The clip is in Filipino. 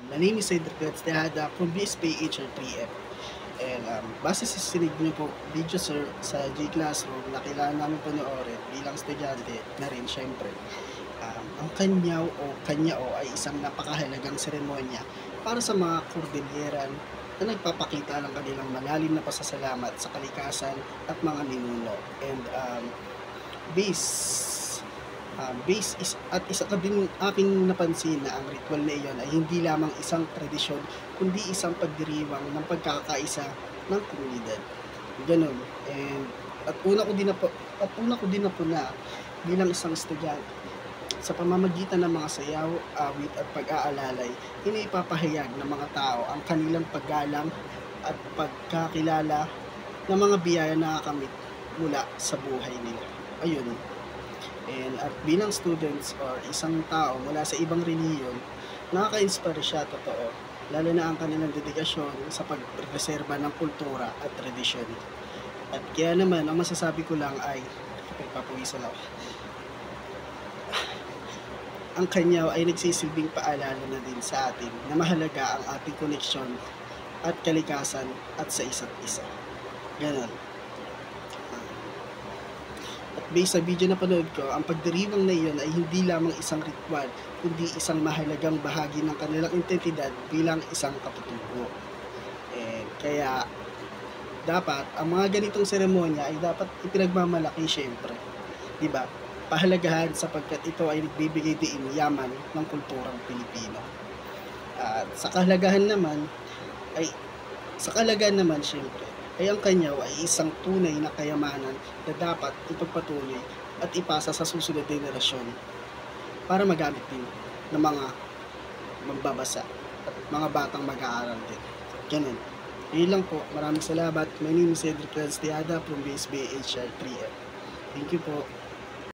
My name is Cedric Tejada from BSP HR3F. And base sa sinig niyo po video sir sa G-Classroom na kailangan namin panoorin bilang estudyante na rin syempre. Ang kanyaw o kanyao ay isang napakahalagang seremonya para sa mga Cordilleran na nagpapakita ng kanilang malalim na pasasalamat sa kalikasan at mga ninuno. And base base is at isa ka din aking napansin na ang ritual na iyon ay hindi lamang isang tradisyon kundi isang pagdiriwang ng pagkakaisa ng komunidad. Ganun. And at una ko din na po na bilang isang estudyante sa pamamagitan ng mga sayaw, awit at pag-aalalay, iniipapahayag ng mga tao ang kanilang paggalang at pagkakilala ng mga biyaya na nakakamit mula sa buhay nila. Ayun. And at bilang students or isang tao mula sa ibang reliyon, nakaka-inspire siya totoo, lalo na ang kanilang dedikasyon sa pagpreserba ng kultura at tradisyon. At kaya naman, ang masasabi ko lang ay, nagpapawisan ako, ang kanyaw ay nagsisilbing paalala na din sa atin na mahalaga ang ating koneksyon at kalikasan at sa isa't isa. Ganon. At based sa video na panood ko, ang pagdiriwang na iyon ay hindi lamang isang ritual, kundi isang mahalagang bahagi ng kanilang identidad bilang isang katutubo. Kaya dapat, ang mga ganitong seremonya ay dapat ipinagmamalaki syempre. Diba? Pahalagahan sapagkat ito ay nagbibigay diin yaman ng kulturang Pilipino. At sa kahalagahan naman syempre, ay ang kanyaw ay isang tunay na kayamanan na dapat ipagpatuloy at ipasa sa susunod na henerasyon para magamit din ng mga magbabasa at mga batang mag-aaral din. Ganun. Yun lang po. Maraming salamat. My name is Cedric Tejada from BSB HR3F. Thank you po.